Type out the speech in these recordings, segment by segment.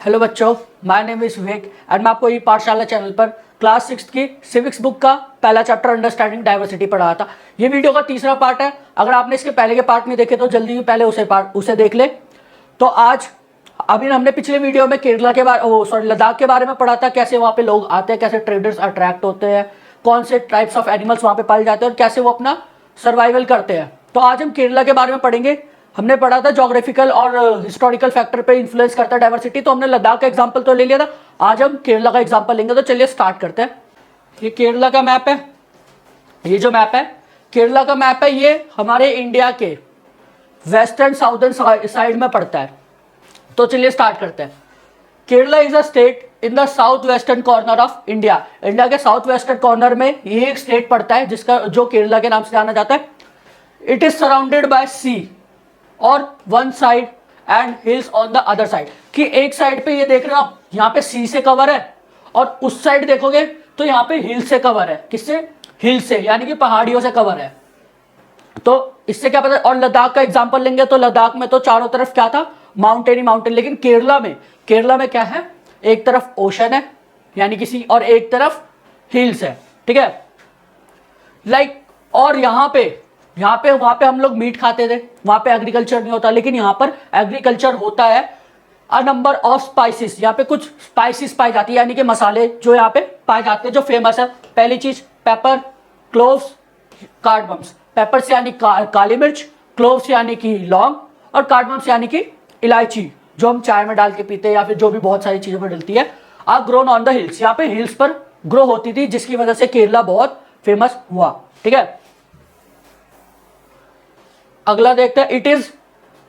Hello बच्चों, my name is Vivek and मैं आपको ये पाठशाला चैनल पर क्लास 6 की सिविक्स बुक का पहला चैप्टर अंडरस्टैंडिंग डाइवर्सिटी पढ़ाया था। ये वीडियो का तीसरा पार्ट है। अगर आपने इसके पहले के पार्ट नहीं देखे तो जल्दी पहले उसे देख ले। तो आज अभी हमने पिछले वीडियो में केरला के बारे लद्दाख के बारे में पढ़ा था, कैसे वहाँ पे लोग आते हैं, कैसे ट्रेडर्स अट्रैक्ट होते हैं, कौन से टाइप्स ऑफ एनिमल्स वहाँ पे पाए जाते हैं और कैसे वो अपना सर्वाइवल करते हैं। तो आज हम केरला के बारे में पढ़ेंगे। हमने पढ़ा था ज्योग्राफिकल और हिस्टोरिकल फैक्टर पे इन्फ्लुएंस करता है डाइवर्सिटी, तो हमने लद्दाख का एग्जांपल तो ले लिया था। आज हम केरला का एग्जांपल लेंगे। तो चलिए स्टार्ट करते हैं। ये केरला का मैप है। ये जो मैप है केरला का मैप है, ये हमारे इंडिया के वेस्टर्न साउदर्न साइड में पड़ता है। तो चलिए स्टार्ट करते हैं। Kerala is a state in the south western corner of India. India के साउथ वेस्टर्न कॉर्नर में ये एक स्टेट पड़ता है जो केरला के नाम से जाना जाता है। इट इज सराउंडेड बाय सी और one side and hills on the other side. कि एक साइड पे ये देख रहे हो आप, यहाँ पे सी से कवर है और उस साइड देखोगे तो यहाँ पे हिल से कवर है। किससे? हिल से, यानी कि पहाड़ियों से कवर है। तो इससे क्या पता। और लद्दाख का एग्जांपल लेंगे तो लद्दाख में तो चारों तरफ क्या था, माउंटेन ही माउंटेन। लेकिन केरला में क्या है, एक तरफ ओशन है यानी कि सी, और एक तरफ हिल्स है। ठीक है, लाइक और यहाँ पे वहां पे हम लोग मीट खाते थे, वहां पे एग्रीकल्चर नहीं होता, लेकिन यहाँ पर एग्रीकल्चर होता है। अ नंबर ऑफ स्पाइसेस, यहाँ पे कुछ स्पाइसेस पाई जाती है, यानी कि मसाले जो यहाँ पे पाए जाते हैं जो फेमस है। पहली चीज पेपर, क्लोव्स, कार्डमम्स। पेपर्स यानी काली मिर्च, क्लोव्स यानी कि लौंग, और कार्डमम्स यानी कि इलायची, जो हम चाय में डाल के पीते हैं या फिर जो भी बहुत सारी चीजों में डलती है। Are grown on the hills, यहाँ पे हिल्स पर ग्रो होती थी, जिसकी वजह से केरला बहुत फेमस हुआ। ठीक है, अगला देखते हैं। It is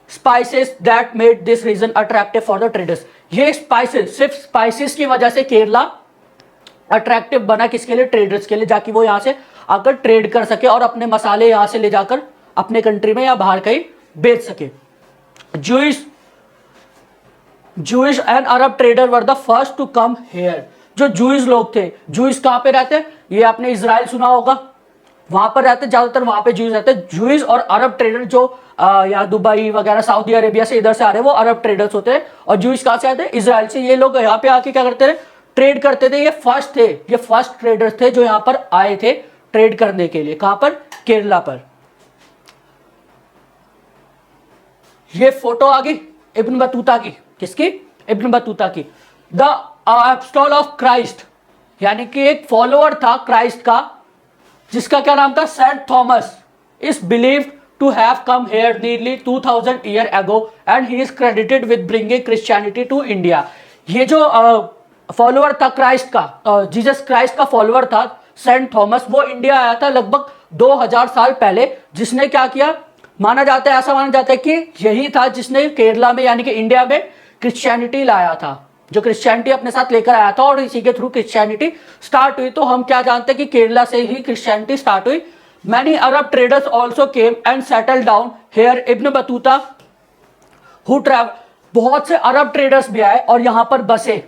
spices that made this region attractive for the traders. ये स्पाइसेस, सिर्फ स्पाइसेस की वजह से केरला अट्रैक्टिव बना। किसके लिए? ट्रेडर्स के लिए, जाकि वो यहां से आकर ट्रेड कर सके और अपने मसाले यहां से ले जाकर अपने कंट्री में या बाहर कहीं बेच सके। Jewish and Arab trader were the first to come here. जो जूइश लोग थे, जूइश कहां पे रहते हैं? ये आपने इजराइल सुना होगा, वहां पर रहते, ज्यादातर वहां पे जूइश रहते हैं। जूइश और अरब ट्रेडर जो यहाँ दुबई वगैरह सऊदी अरेबिया से इधर से आ रहे हैं, वो अरब ट्रेडर्स होते हैं। और जूइश कहां से आते हैं? इजराइल से। ये लोग यहाँ पे आके क्या करते थे? ट्रेड करते थे। ये फर्स्ट ट्रेडर्स थे जो यहाँ पर आए थे ट्रेड करने के लिए। कहां पर? केरला पर। ये फोटो आ गई इब्न बतूता की। किसकी? इब्न बतूता की। द एपोस्टल ऑफ क्राइस्ट, यानी कि एक फॉलोअर था क्राइस्ट का, जिसका क्या नाम था? Saint Thomas. Is believed to have come here nearly 2000 year ago and he is credited with bringing Christianity to India. ये जो फॉलोअर था क्राइस्ट का, जीसस क्राइस्ट का फॉलोअर था सेंट थॉमस, वो इंडिया आया था लगभग 2000 साल पहले। जिसने क्या किया, माना जाता है, ऐसा माना जाता है कि यही था जिसने केरला में यानी कि इंडिया में क्रिश्चियनिटी लाया था, जो क्रिश्चियनिटी अपने साथ लेकर आया था, और इसी के थ्रू क्रिश्चियनिटी स्टार्ट हुई। तो हम क्या जानते हैं कि केरला से ही क्रिश्चियनिटी स्टार्ट हुई। Many Arab traders also came and settle down here. Ibn Battuta who travel, बहुत से अरब ट्रेडर्स भी आए और यहाँ पर बसे,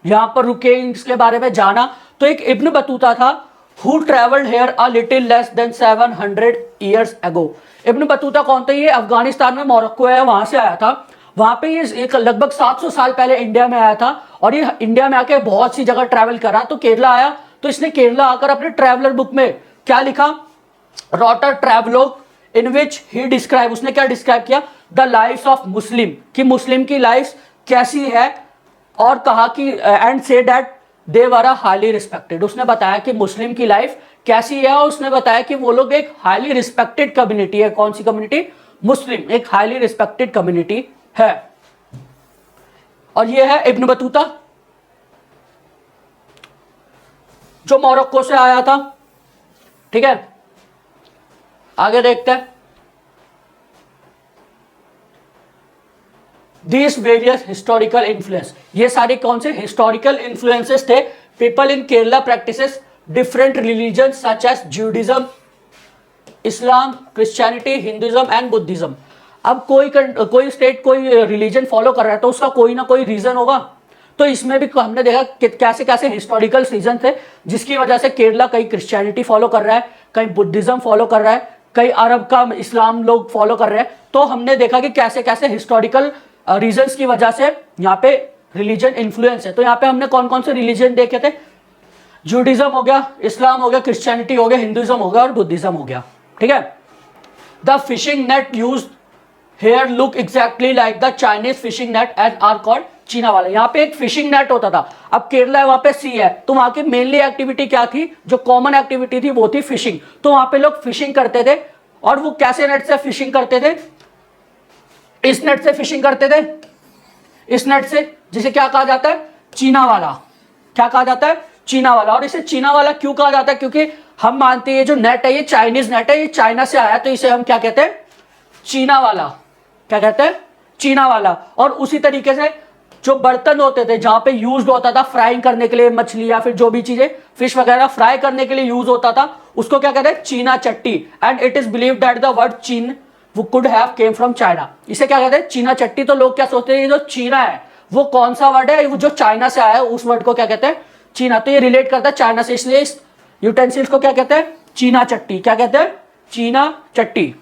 यहाँ पर रुके, इसके बारे में जाना। तो एक इब्न बतूता था who travelled here a little less than 700 years ago. Ibn Battuta कौन थे? ये अफगानिस्तान में मोरक्को है, वहां से आया था। वहां पे ये एक लगभग 700 साल पहले इंडिया में आया था, और ये इंडिया में आके बहुत सी जगह ट्रैवल करा। तो केरला आया, तो इसने केरला आकर अपने ट्रैवलर बुक में क्या लिखा? Wrote a travelogue in which he describe, उसने क्या डिस्क्राइब किया? द लाइफ ऑफ मुस्लिम, कि मुस्लिम की लाइफ कैसी है, और कहा कि and say that they were highly respected. उसने बताया कि मुस्लिम की लाइफ कैसी है, और उसने बताया कि वो लोग एक हाईली रिस्पेक्टेड कम्युनिटी है। कौन सी कम्युनिटी? मुस्लिम, एक हाईली रिस्पेक्टेड कम्युनिटी है। और ये है इब्न बतूता जो मोरक्को से आया था। ठीक है, आगे देखते हैं। These वेरियस हिस्टोरिकल इन्फ्लुएंस, ये सारे कौन से हिस्टोरिकल इन्फ्लुएंसेस थे? People in Kerala practices different religion such as Judaism, Islam, Christianity, Hinduism and Buddhism. अब कोई स्टेट कोई रिलीजन फॉलो कर रहा है तो उसका कोई ना कोई रीजन होगा। तो इसमें भी हमने देखा कि कैसे कैसे हिस्टोरिकल रीजन थे जिसकी वजह से केरला कहीं क्रिश्चियनिटी फॉलो कर रहा है, कहीं बुद्धिज्म फॉलो कर रहा है, कई अरब का इस्लाम लोग फॉलो कर रहे हैं। तो हमने देखा कि कैसे कैसे हिस्टोरिकल रीजंस की वजह से यहाँ पे रिलीजन इन्फ्लुएंस है। तो यहाँ पे हमने कौन कौन से रिलीजन देखे थे, जूडिज्म हो गया, इस्लाम हो गया, क्रिश्चियनिटी हो गया, हिंदुइज्म हो गया और बुद्धिज्म हो गया। ठीक है। The fishing net used here look exactly like the Chinese fishing net and are called cheena vala. यहाँ पे एक फिशिंग नेट होता था, अब केरला है वहां पे सी है, तो वहां की मेनली एक्टिविटी क्या थी, जो कॉमन एक्टिविटी थी वो थी फिशिंग। तो वहां पे लोग फिशिंग करते थे, और वो कैसे नेट से फिशिंग करते थे, इस नेट से फिशिंग करते थे, इस नेट से, जिसे क्या कहा जाता है, चीना वाला। क्या कहा जाता है, चीना वाला। और इसे चीना वाला क्यों कहा जाता है, क्योंकि हम मानते हैं ये जो नेट है ये चाइनीज नेट है, ये चाइना से आया, तो इसे हम क्या कहते हैं, चीना वाला। क्या कहते हैं, चीना वाला। और उसी तरीके से जो बर्तन होते थे जहां पे यूज होता था फ्राइंग करने के लिए, मछली या फिर जो भी चीजें फिश वगैरह फ्राई करने के लिए यूज होता था, उसको क्या कहते हैं, cheena chatti. And it is believe that the word cheen वो could have came from China. इसे क्या कहते हैं, चीना चट्टी। तो लोग क्या सोचते हैं जो चीना है वो कौन सा वर्ड है, वो जो चाइना से आया है उस वर्ड को क्या कहते हैं, चीना। तो ये रिलेट करता है चाइना से, इसलिए इस यूटेंसिल्स को क्या कहते हैं, चीना चट्टी। क्या कहते हैं, चीना चट्टी।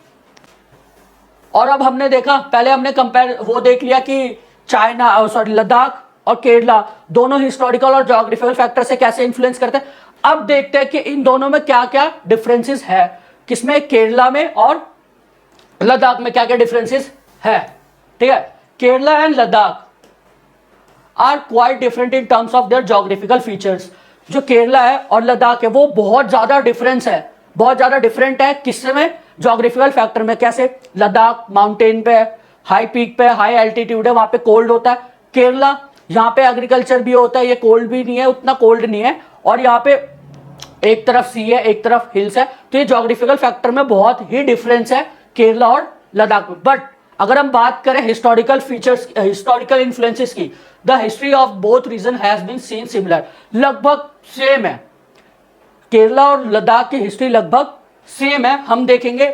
और अब हमने देखा, पहले हमने कंपेयर वो देख लिया कि चाइना सॉरी लद्दाख और केरला दोनों हिस्टोरिकल और ज्योग्राफिकल फैक्टर से कैसे इन्फ्लुएंस करते हैं। अब देखते हैं कि इन दोनों में क्या क्या डिफरेंसेस है, किसमें, केरला में और लद्दाख में क्या क्या डिफरेंसेस है। ठीक है। Kerala and Ladakh are quite different in terms of their geographical features. जो केरला है और लद्दाख है वो बहुत ज्यादा डिफरेंस है, बहुत ज्यादा डिफरेंट है। किससे में, ज्योग्राफिकल फैक्टर में। कैसे, लद्दाख माउंटेन पे, हाई पीक पे, हाई एल्टीट्यूड है, वहां पे कोल्ड होता है। केरला यहाँ पे एग्रीकल्चर भी होता है, ये कोल्ड भी नहीं है, उतना कोल्ड नहीं है, और यहाँ पे एक तरफ सी है एक तरफ हिल्स है। तो ये ज्योग्राफिकल फैक्टर में बहुत ही डिफरेंस है केरला और लद्दाख में। बट अगर हम बात करें हिस्टोरिकल फीचर्स, हिस्टोरिकल इन्फ्लुएंसेस की, the history of both region has been seen similar. लगभग सेम है, केरला और लद्दाख की हिस्ट्री लगभग सेम है। हम देखेंगे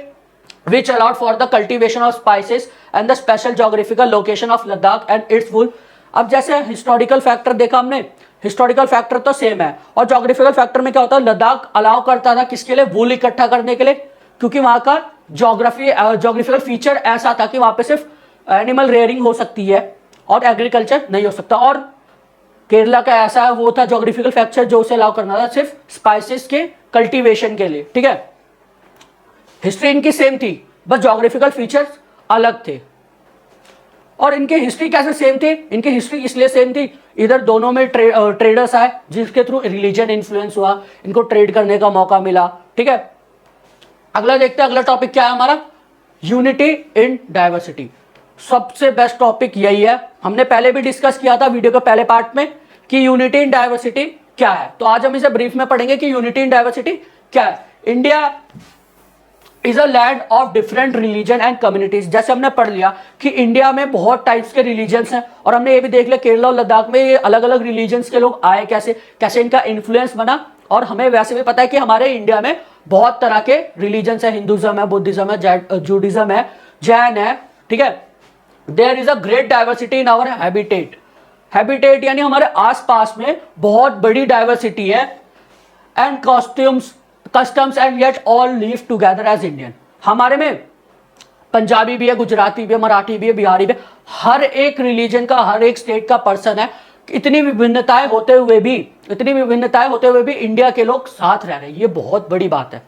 which allowed for the cultivation of spices and the special geographical location of Ladakh and its wool। अब जैसे हिस्टोरिकल फैक्टर देखा हमने, हिस्टोरिकल फैक्टर तो सेम है, और ज्योग्राफिकल फैक्टर में क्या होता है, लद्दाख अलाउ करता था किसके लिए, वूल इकट्ठा करने के लिए, क्योंकि वहां का ज्योग्राफिकल फीचर ऐसा था कि वहां पे सिर्फ एनिमल रेयरिंग हो सकती है और एग्रीकल्चर नहीं हो सकता। और केरला का ऐसा वो था ज्योग्राफिकल फैक्टर जो उसे अलाउ करना था सिर्फ स्पाइसेस के कल्टीवेशन के लिए। ठीक है। हिस्ट्री इनकी सेम थी, बस ज्योग्राफिकल फीचर्स अलग थे। और इनकी हिस्ट्री कैसे सेम थी, इनकी हिस्ट्री इसलिए सेम थी, इधर दोनों में ट्रेडर्स आए जिसके थ्रू रिलीजन इन्फ्लुएंस हुआ, इनको ट्रेड करने का मौका मिला। ठीक है। अगला देखते हैं, अगला टॉपिक क्या है हमारा, यूनिटी इन डाइवर्सिटी। सबसे बेस्ट टॉपिक यही है, हमने पहले भी डिस्कस किया था वीडियो के पहले पार्ट में कि यूनिटी इन डाइवर्सिटी क्या है। तो आज हम इसे ब्रीफ में पढ़ेंगे कि यूनिटी इन डाइवर्सिटी क्या है। India is a land of different religion and communities. जैसे हमने पढ़ लिया कि इंडिया में बहुत टाइप्स के रिलीजन्स हैं, और हमने ये भी देख लिया केरला और लद्दाख में ये अलग अलग रिलीजन्स के लोग आए कैसे, कैसे इनका इन्फ्लुएंस बना। और हमें वैसे भी पता है कि हमारे इंडिया में बहुत तरह के रिलीजन्स है, हिंदुज्म है, बुद्धिज्म है, जूडिज्म है, जैन है। ठीक है। There is a great diversity in our habitat. Habitat यानी हमारे आसपास में बहुत बड़ी डाइवर्सिटी है। And customs and yet all live together as Indian. हमारे में पंजाबी भी है, गुजराती भी है, मराठी भी है, बिहारी भी है, हर एक रिलीजन का, हर एक स्टेट का पर्सन है। इतनी विभिन्नताएं होते हुए भी इंडिया के लोग साथ रह रहे हैं। ये बहुत बड़ी बात है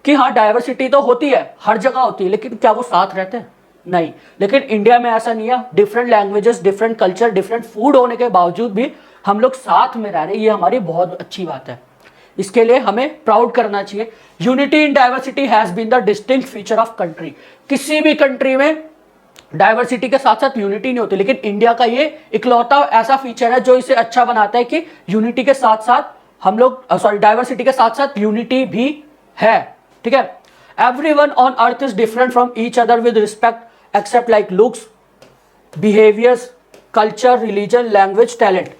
कि हाँ डाइवर्सिटी तो होती है, हर जगह होती है, लेकिन क्या वो साथ रहते हैं, नहीं। लेकिन इंडिया में ऐसा नहीं है, different languages, different culture, different food होने के बावजूद भी हम लोग साथ में रह रहे हैं। ये हमारी बहुत अच्छी बात है, इसके लिए हमें प्राउड करना चाहिए। Unity in diversity has been the distinct feature of country. किसी भी कंट्री में डाइवर्सिटी के साथ साथ यूनिटी नहीं होती, लेकिन इंडिया का ये इकलौता ऐसा फीचर है जो इसे अच्छा बनाता है कि यूनिटी के साथ साथ हम लोग डाइवर्सिटी के साथ साथ यूनिटी भी है। ठीक है। Everyone on earth is different from each other with respect except like looks, behaviours, culture, religion, language, talent.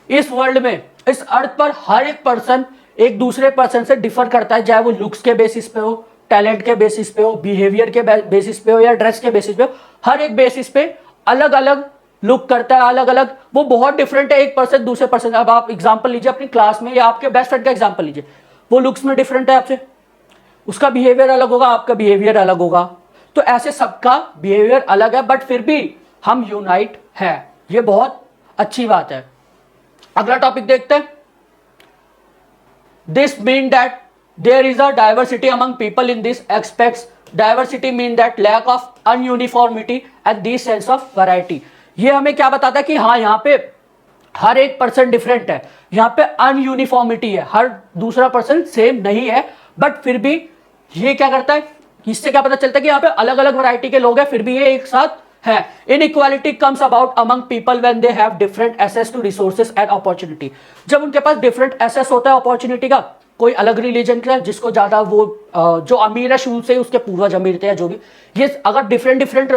इस वर्ल्ड में, इस अर्थ पर हर एक पर्सन एक दूसरे पर्सन से डिफर करता है, चाहे वो लुक्स के बेसिस पे हो, टैलेंट के बेसिस पे हो, बिहेवियर के बेसिस पे हो, या ड्रेस के बेसिस पे हो। हर एक बेसिस पे अलग अलग लुक करता है, अलग अलग, वो बहुत डिफरेंट है एक पर्सन दूसरे पर्सन। अब आप एग्जांपल लीजिए अपनी क्लास में, या आपके बेस्ट फ्रेंड का एग्जांपल लीजिए, वो लुक्स में डिफरेंट है आपसे, उसका बिहेवियर अलग होगा, आपका बिहेवियर अलग होगा। तो ऐसे सबका बिहेवियर अलग है, बट फिर भी हम यूनाइट है। ये बहुत अच्छी बात है। अगला टॉपिक देखते हैं। This mean that there is a diversity among people in this expects. Diversity mean that lack of ununiformity and this sense of variety. ये हमें क्या बताता है कि हाँ, यहाँ पे हर एक पर्सन डिफरेंट है, यहाँ पे अनयूनिफॉर्मिटी है, हर दूसरा पर्सन सेम नहीं है, बट फिर भी ये क्या करता है, इससे क्या पता चलता है कि यहाँ पे अलग अलग वैरायटी के लोग हैं, फिर भी ये एक साथ है। Inequality comes about among people when they have different access to resources and opportunity. जब उनके पास डिफरेंट एक्सेस होता है अपॉर्चुनिटी का, कोई अलग रिलीजन का जिसको ज्यादा वो जो अमीर है शुरू से उसके पूर्वज अमीर थे या जो भी, ये अगर डिफरेंट डिफरेंट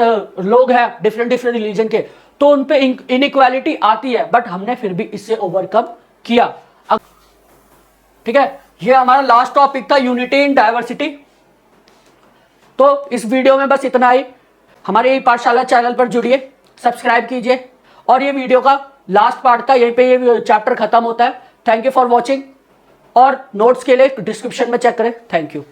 लोग हैं डिफरेंट डिफरेंट रिलीजन के, तो उन पे इनइक्वालिटी आती है, बट हमने फिर भी इससे ओवरकम किया। ठीक है, ये हमारा लास्ट टॉपिक था, यूनिटी इन डाइवर्सिटी। तो इस वीडियो में बस इतना ही। हमारे ई पाठशाला चैनल पर जुड़िए, सब्सक्राइब कीजिए, और ये वीडियो का लास्ट पार्ट था, यहीं पे ये चैप्टर खत्म होता है। थैंक यू फॉर वॉचिंग, और नोट्स के लिए डिस्क्रिप्शन में चेक करें। Thank you.